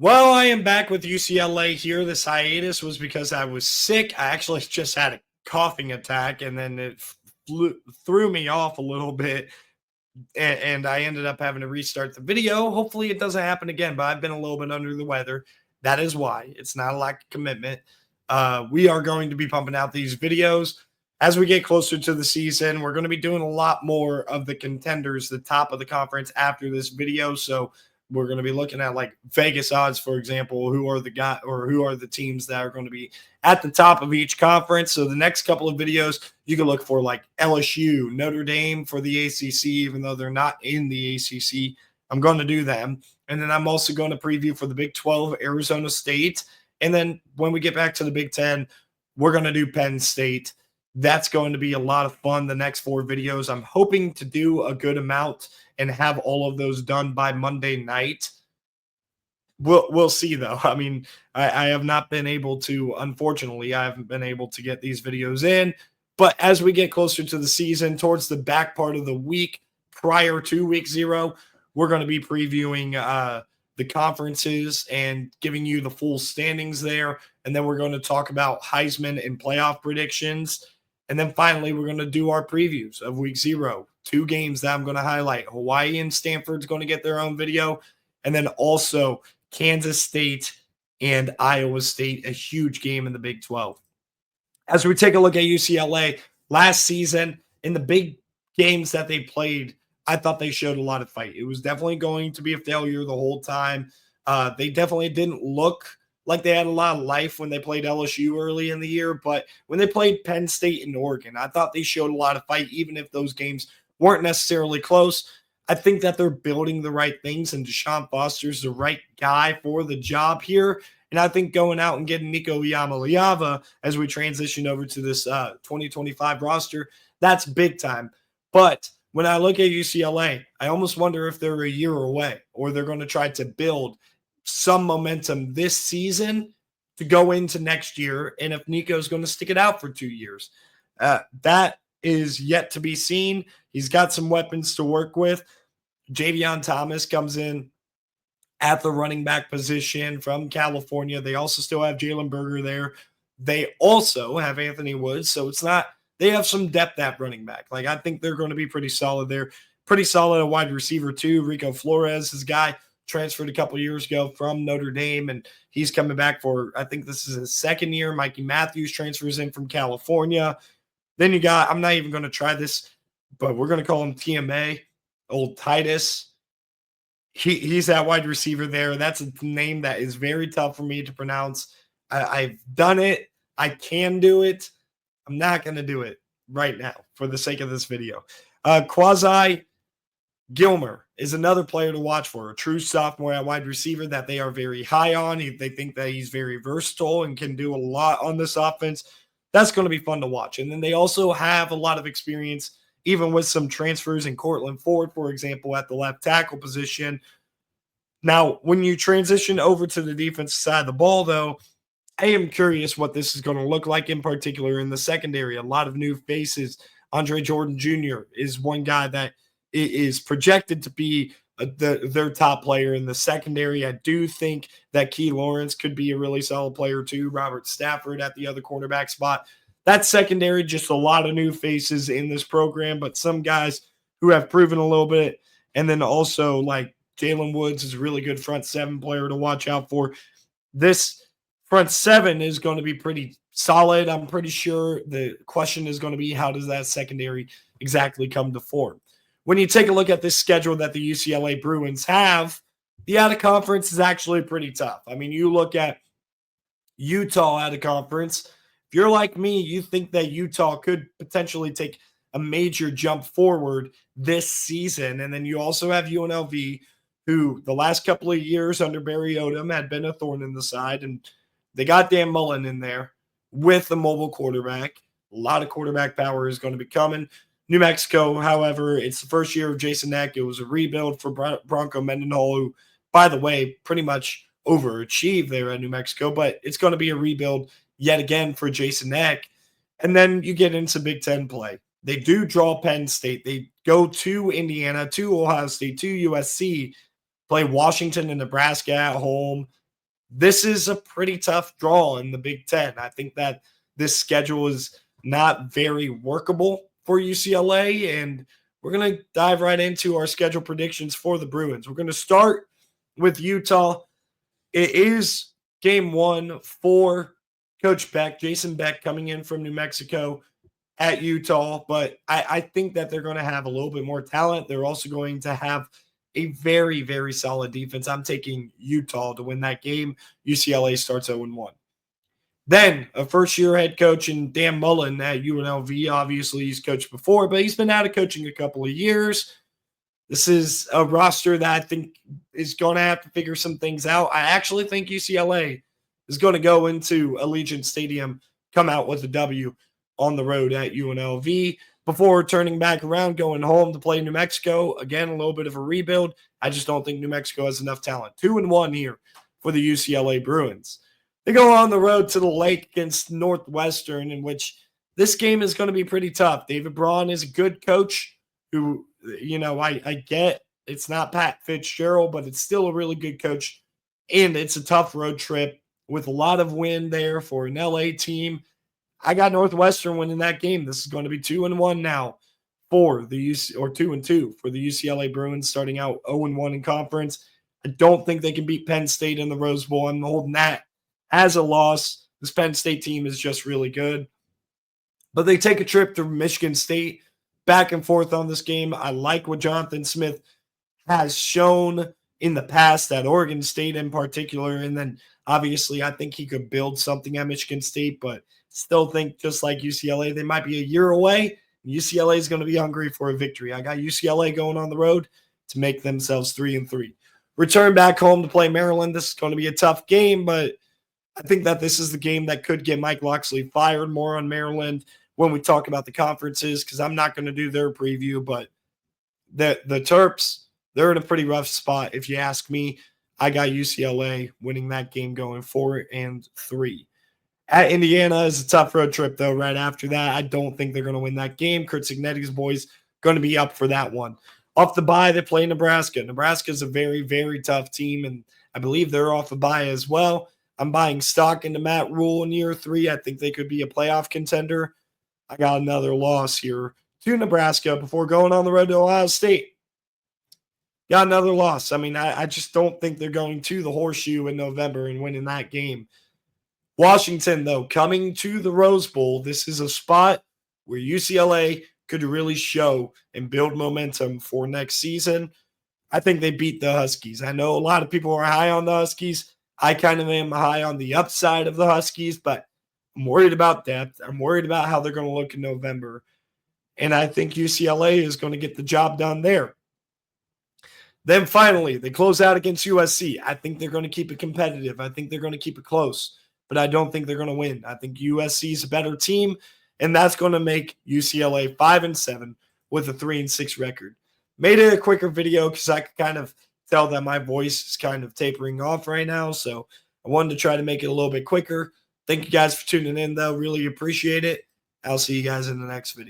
Well, I am back with UCLA here. This hiatus was because I was sick. I actually just had a coughing attack, and then it threw me off a little bit, and I ended up having to restart the video. Hopefully, it doesn't happen again, but I've been a little bit under the weather. That is why. It's not a lack of commitment. We are going to be pumping out these videos as we get closer to the season. We're going to be doing a lot more of the contenders, the top of the conference after this video. So we're going to be looking at like Vegas odds, for example, who are the teams that are going to be at the top of each conference. So the next couple of videos, you can look for like LSU, Notre Dame for the ACC, even though they're not in the ACC. I'm going to do them. And then I'm also going to preview for the Big 12, Arizona State. And then when we get back to the Big 10, we're going to do Penn State. That's going to be a lot of fun, the next 4 videos. I'm hoping to do a good amount and have all of those done by Monday night. We'll see, though. I mean, I have not been able to, unfortunately, I haven't been able to get these videos in. But as we get closer to the season, towards the back part of the week, prior to week 0, we're going to be previewing the conferences and giving you the full standings there. And then we're going to talk about Heisman and playoff predictions. And then finally, we're going to do our previews of week 0. 2 games that I'm going to highlight. Hawaii and Stanford's going to get their own video. And then also Kansas State and Iowa State, a huge game in the Big 12. As we take a look at UCLA last season, in the big games that they played, I thought they showed a lot of fight. It was definitely going to be a failure the whole time. They definitely didn't look like they had a lot of life when they played LSU early in the year. But when they played Penn State and Oregon, I thought they showed a lot of fight, even if those games weren't necessarily close. I think that they're building the right things, and Deshaun Foster's the right guy for the job here. And I think going out and getting Nico as we transition over to this 2025 roster, that's big time. But when I look at UCLA, I almost wonder if they're a year away, or they're going to try to build some momentum this season to go into next year, and if Nico's going to stick it out for 2 years. That is yet to be seen. He's got some weapons to work with. Javion Thomas comes in at the running back position from California. They also still have Jalen Berger there. They also have Anthony Woods, so it's not – they have some depth at running back. Like, I think they're going to be pretty solid there. Pretty solid at wide receiver too. Rico Flores, his guy, transferred a couple years ago from Notre Dame, and he's coming back for – I think this is his second year. Mikey Matthews transfers in from California. Then you got – I'm not even going to try this, but we're going to call him TMA, old Titus. He's that wide receiver there. That's a name that is very tough for me to pronounce. I've done it. I can do it. I'm not going to do it right now for the sake of this video. Quasi Gilmer is another player to watch for, a true sophomore at wide receiver that they are very high on. They think that he's very versatile and can do a lot on this offense. That's going to be fun to watch. And then they also have a lot of experience, even with some transfers in Cortland Ford, for example, at the left tackle position. Now, when you transition over to the defensive side of the ball, though, I am curious what this is going to look like, in particular in the secondary. A lot of new faces. Andre Jordan Jr. is one guy that is projected to be their top player in the secondary. I do think that Key Lawrence could be a really solid player too. Robert Stafford at the other cornerback spot. That secondary, just a lot of new faces in this program, but some guys who have proven a little bit. And then also like Jalen Woods is a really good front seven player to watch out for. This front seven is going to be pretty solid. I'm pretty sure the question is going to be, how does that secondary exactly come to form? When you take a look at this schedule that the UCLA Bruins have, the out-of-conference is actually pretty tough. I mean, you look at Utah out-of-conference. If you're like me, you think that Utah could potentially take a major jump forward this season. And then you also have UNLV, who the last couple of years under Barry Odom had been a thorn in the side. And they got Dan Mullen in there with a mobile quarterback. A lot of quarterback power is going to be coming. New Mexico, however, it's the first year of Jason Eck. It was a rebuild for Bronco Mendenhall, who, by the way, pretty much overachieved there at New Mexico. But it's going to be a rebuild yet again for Jason Eck. And then you get into Big Ten play. They do draw Penn State. They go to Indiana, to Ohio State, to USC, play Washington and Nebraska at home. this is a pretty tough draw in the Big Ten. I think that this schedule is not very workable for UCLA, and we're going to dive right into our schedule predictions for the Bruins. We're going to start with Utah. It is game one for Coach Beck, Jason Beck, coming in from New Mexico at Utah, but I think that they're going to have a little bit more talent. They're also going to have a very, very solid defense. I'm taking Utah to win that game. UCLA starts 0-1. Then a first-year head coach in Dan Mullen at UNLV. Obviously, he's coached before, but he's been out of coaching a couple of years. This is a roster that I think is going to have to figure some things out. I actually think UCLA is going to go into Allegiant Stadium, come out with a W on the road at UNLV before turning back around, going home to play New Mexico. Again, a little bit of a rebuild. I just don't think New Mexico has enough talent. 2-1 here for the UCLA Bruins. They go on the road to the Lake against Northwestern, in which this game is going to be pretty tough. David Braun is a good coach who, I get it's not Pat Fitzgerald, but it's still a really good coach. And it's a tough road trip with a lot of wind there for an LA team. I got Northwestern winning that game. This is going to be 2-1 now for the 2-2 for the UCLA Bruins, starting out 0-1 in conference. I don't think they can beat Penn State in the Rose Bowl. I'm holding that as a loss. This Penn State team is just really good. But they take a trip to Michigan State, back and forth on this game. I like what Jonathan Smith has shown in the past at Oregon State in particular. And then obviously I think he could build something at Michigan State, but still think just like UCLA, they might be a year away. UCLA is going to be hungry for a victory. I got UCLA going on the road to make themselves 3-3. Return back home to play Maryland. This is going to be a tough game, but I think that this is the game that could get Mike Locksley fired. More on Maryland when we talk about the conferences, because I'm not going to do their preview, but the Terps, they're in a pretty rough spot. If you ask me, I got UCLA winning that game, going 4-3. At Indiana is a tough road trip, though, right after that. I don't think they're going to win that game. Kurt Cignetti's boys going to be up for that one. Off the bye, they play Nebraska. Nebraska is a very, very tough team, and I believe they're off the bye as well. I'm buying stock into Matt Rule in year 3. I think they could be a playoff contender. I got another loss here to Nebraska before going on the road to Ohio State. Got another loss. I mean, I just don't think they're going to the Horseshoe in November and winning that game. Washington, though, coming to the Rose Bowl, this is a spot where UCLA could really show and build momentum for next season. I think they beat the Huskies. I know a lot of people are high on the Huskies. I kind of am high on the upside of the Huskies, but I'm worried about depth. I'm worried about how they're going to look in November. And I think UCLA is going to get the job done there. Then finally, they close out against USC. I think they're going to keep it competitive. I think they're going to keep it close, but I don't think they're going to win. I think USC is a better team, and that's going to make UCLA 5-7 with a 3-6 record. Made it a quicker video because I could kind of tell that my voice is kind of tapering off right now, so I wanted to try to make it a little bit quicker. Thank you guys for tuning in, though. Really appreciate it. I'll see you guys in the next video.